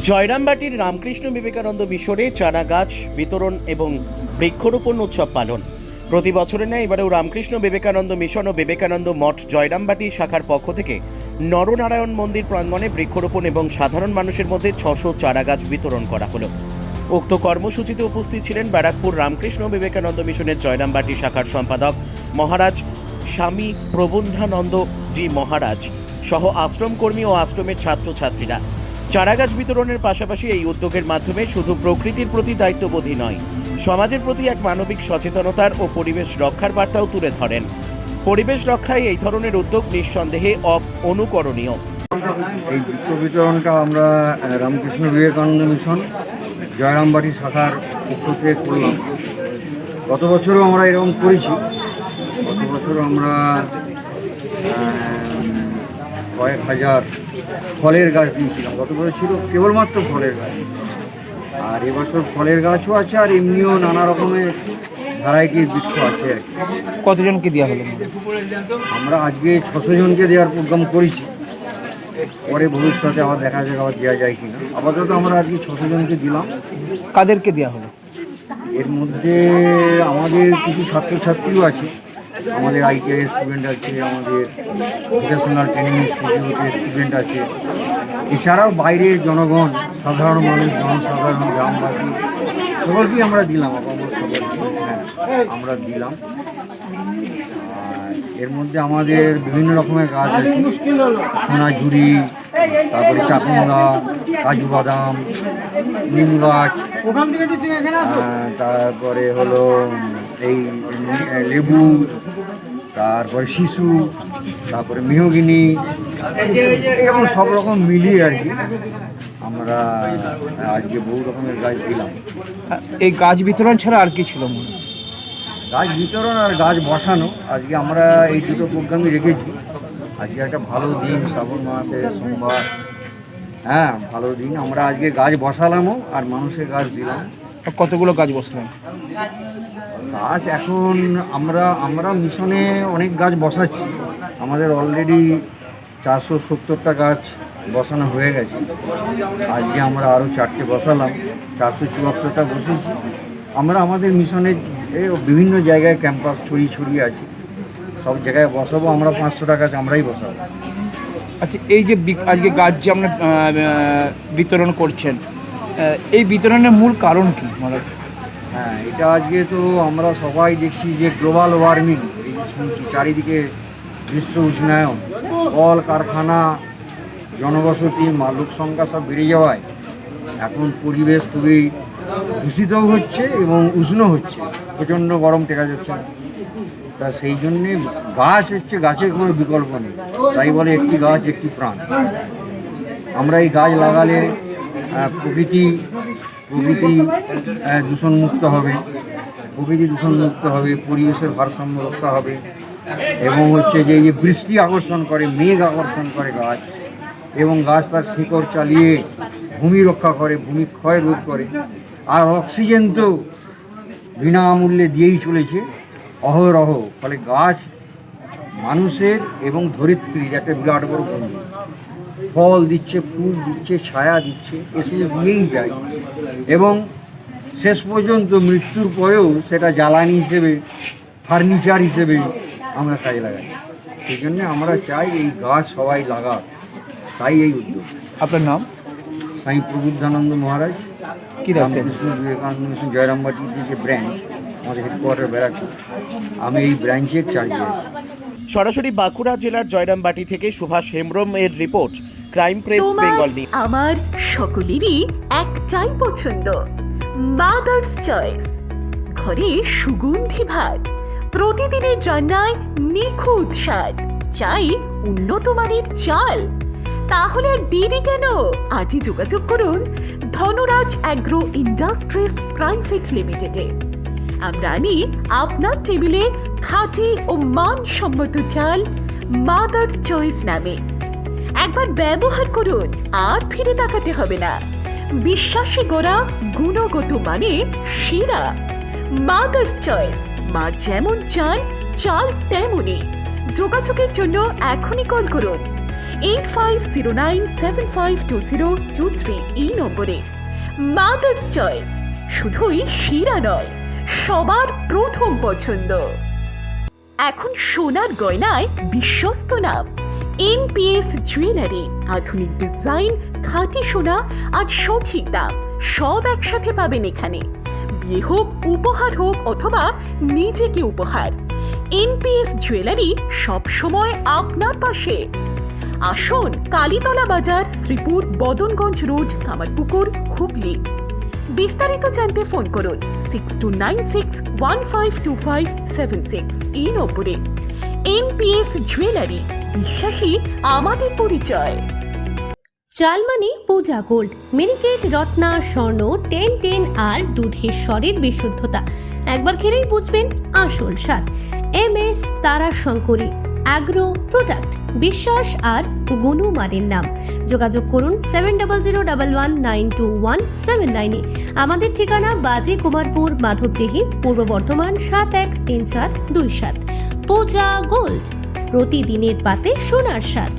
জয়রামবাটির রামকৃষ্ণ বিবেকানন্দ মিশনে চারা গাছ বিতরণ এবং বৃক্ষরোপণ উৎসব পালন। প্রতি বছরের ন্যায় এবারেও রামকৃষ্ণ বিবেকানন্দ মিশন ও বিবেকানন্দ মঠ জয়রামবাটি শাখার পক্ষ থেকে নরনারায়ণ মন্দির প্রাঙ্গণে বৃক্ষরোপণ এবং সাধারণ মানুষের মধ্যে 600 চারা গাছ বিতরণ করা হলো। উক্ত কর্মসূচিতে উপস্থিত ছিলেন ব্যারাকপুর রামকৃষ্ণ বিবেকানন্দ মিশনের জয়রামবাটি শাখার সম্পাদক মহারাজ স্বামী প্রবন্ধানন্দ জি মহারাজ সহ আশ্রমকর্মী ও আশ্রমের ছাত্রছাত্রীরা। চারাগাছ বিতরণের পাশাপাশি এই উদ্যোগের মাধ্যমে শুধু প্রকৃতির প্রতি দায়িত্ববোধী নয়, সমাজের প্রতি এক মানবিক সচেতনতার ও পরিবেশ রক্ষার বার্তাও তুলে ধরেন। পরিবেশ রক্ষায় এই ধরনের উদ্যোগ নিঃসন্দেহে অনুকরণীয়। এই বৃক্ষ বিতরণটা আমরা রামকৃষ্ণ বিবেকানন্দ মিশন জয়রামবাটি শাখার পক্ষ থেকে করলাম। গত বছরও আমরা এরকম করেছি। গত বছরও আমরা কয়েক হাজার ফলের গাছ দিয়েছিলাম। গত বছর ছিল কেবলমাত্র ফলের গাছ, আর এবছর ফলের গাছও আছে, আর এমনিও নানা রকমের ভ্যারাইটির বৃক্ষ আছে। কতজনকে দেওয়া হলো? আমরা আজকে 600 জনকে দেওয়ার প্রোগ্রাম করেছি। পরে ভবিষ্যতে আবার দেখা যাক আবার দেওয়া যায় কিনা। আপাতত আমরা আজকে 600 জনকে দিলাম। কাদেরকে দেওয়া হলো? এর মধ্যে আমাদের কিছু ছাত্রছাত্রীও আছে, আমাদের ITI স্টুডেন্ট আছে, আমাদের ভোকেশনাল ট্রেনিং ইনস্টিটিউটের স্টুডেন্ট আছে, এছাড়াও বাইরের জনগণ, সাধারণ মানুষ, জনসাধারণ, গ্রামবাসী সকলকেই আমরা দিলাম। আমরা দিলাম। এর মধ্যে আমাদের বিভিন্ন রকমের গাছ আছে, সোনাঝুরি, তারপরে চাকুন্দা, কাজু বাদাম, নিম গাছ, তারপরে হলো এই লেবু, তারপরে শিশু, তারপরে মেহগিনি, এরকম সব রকম মিলিয়ে আর কি আমরা আজকে বহু রকমের গাছ দিলাম। এই গাছ বিতরণ ছাড়া আর কি ছিল? গাছ বিতরণ আর গাছ বসানো। আজকে আমরা এই দুটো প্রোগ্রামই রেখেছি। আজকে একটা ভালো দিন, শ্রাবণ মাসে সোমবার, ভালো দিন। আমরা আজকে গাছ বসালামও আর মানুষের গাছ দিলাম। কতগুলো গাছ বসালাম? গাছ এখন আমরা মিশনে অনেক গাছ বসাচ্ছি। আমাদের অলরেডি 470টা গাছ বসানো হয়ে গেছে। আজকে আমরা আরও 4টে বসালাম, 474টা বসেছি। আমরা আমাদের মিশনের বিভিন্ন জায়গায় ক্যাম্পাস ছড়িয়ে আছি, সব জায়গায় বসাবো। আমরা 500টা গাছ আমরাই বসাবো। আচ্ছা, এই যে আজকে গাছ যে আমরা বিতরণ করছেন, এই বিতরণের মূল কারণ কি? এটা আজকে তো আমরা সবাই দেখছি যে গ্লোবাল ওয়ার্মিং, এই যে শুনছি চারিদিকে বিশ্ব উষ্ণায়ন, কল কারখানা, জনবসতি, লোক সংখ্যা সব বেড়ে যাওয়ায় এখন পরিবেশ খুবই দূষিত হচ্ছে এবং উষ্ণ হচ্ছে, প্রচণ্ড গরম টেকা যাচ্ছে না। তা সেই জন্যে গাছ হচ্ছে, গাছের কোনো বিকল্প নেই। তাই বলে একটি গাছ একটি প্রাণ। আমরা এই গাছ লাগালে প্রকৃতি দূষণমুক্ত হবে, পরিবেশের ভারসাম্য রক্ষা হবে, এবং হচ্ছে যে এই বৃষ্টি আকর্ষণ করে, মেঘ আকর্ষণ করে গাছ, এবং গাছ তার শিকড় চালিয়ে ভূমি রক্ষা করে, ভূমি ক্ষয় রোধ করে। আর অক্সিজেন তো বিনামূল্যে দিয়েই চলেছে অহরহ। ফলে গাছ মানুষের এবং ধরিত্রীর একটা বিরাট বড় বন্ধু। ফল দিচ্ছে, ফুল দিচ্ছে, ছায়া দিচ্ছে, এসব দিয়েই যায়, এবং শেষ পর্যন্ত মৃত্যুর পরেও সেটা জ্বালানি হিসেবে, ফার্নিচার হিসেবে আমরা কাজে লাগাই। সেই জন্যে আমরা চাই এই গাছ সবাই লাগাক, তাই এই উদ্যোগ। আপনার নাম? স্বামী প্রবুদ্ধানন্দ মহারাজ, কি রামকৃষ্ণ বিবেকানন্দ মিশন জয়রামবাটির যে ব্রাঞ্চ, আমাদের হেডকোয়ার্টার ব্যারাকপুর, আমি এই ব্রাঞ্চের চার্জে আছি। সরাসরি বাঁকুড়া জেলার জয়রামবাটি থেকে সুভাষ হেমব্রম এর report, crime press Bengal news. আমার সকলেরই একটাই পছন্দ, মাদার্স চয়েস। ঘরে সুগন্ধি ভাত, প্রতিদিনের রান্নায় নিখুঁত স্বাদ, চাই উন্নত মানের চাল। তাহলে আর দেরি কেন? আজই যোগাযোগ করুন ধনরাজ অ্যাগ্রো ইন্ডাস্ট্রিজ প্রাইভেট লিমিটেডে। আমরা আনি আপনার টেবিলে খাঁটি ও মানসম্মত চাল মাদার্স চয়েস নামে। একবার ব্যবহার করুন, আর ফিরে তাকাতে হবে না। বিশ্বাসে গড়া, গুণগত মানে সেরা মাদার্স চয়েস। মা যেমন চান, চাল তেমনই। যোগাযোগের জন্য এখনই কল করুন 8509752023 এই নম্বরে। মাদার্স চয়েস, শুধুই শিরা নয়, সবার প্রথম পছন্দ। এখন সোনার গয়নায় বিশ্বস্ত নাম এনপিএস জুয়েলারি। আধুনিক ডিজাইন, খাঁটি সোনা আর সঠিক দাম সব একসাথে পাবেন এখানে। বিয়ে হোক, উপহার হোক অথবা নিজেকে উপহার, এনপিএস জুয়েলারি সব সময় আপনার পাশে। আসুন, কালীতলা বাজার, শ্রীপুর, বদনগঞ্জ রোড, কামারপুকুর, হুগলি। বিস্তারিত জানতে ফোন করুন 6296152576 এই নম্বরে। এনপিএস জুয়েলারি, বিশ্বাসী আমাদের পরিচয়। চালমানি পূজা গোল্ড, মিনিকেট, রত্না, স্বর্ণ 1010 আর দুধের স্বরের বিশুদ্ধতা একবার খেলেই বুঝবেন আসল স্বাদ। MS তারা শঙ্করী অ্যাগ্রো প্রোডাক্ট, বিশ্বাস আর গুণমানের নাম। যোগাযোগ করুন 7001192179 এ। আমাদের ঠিকানা বাজে কুমারপুর, মাধবদেহি, পূর্ব বর্ধমান 713427। পূজা গোল্ড, প্রতিদিনের পাতে সোনার স্বাদ।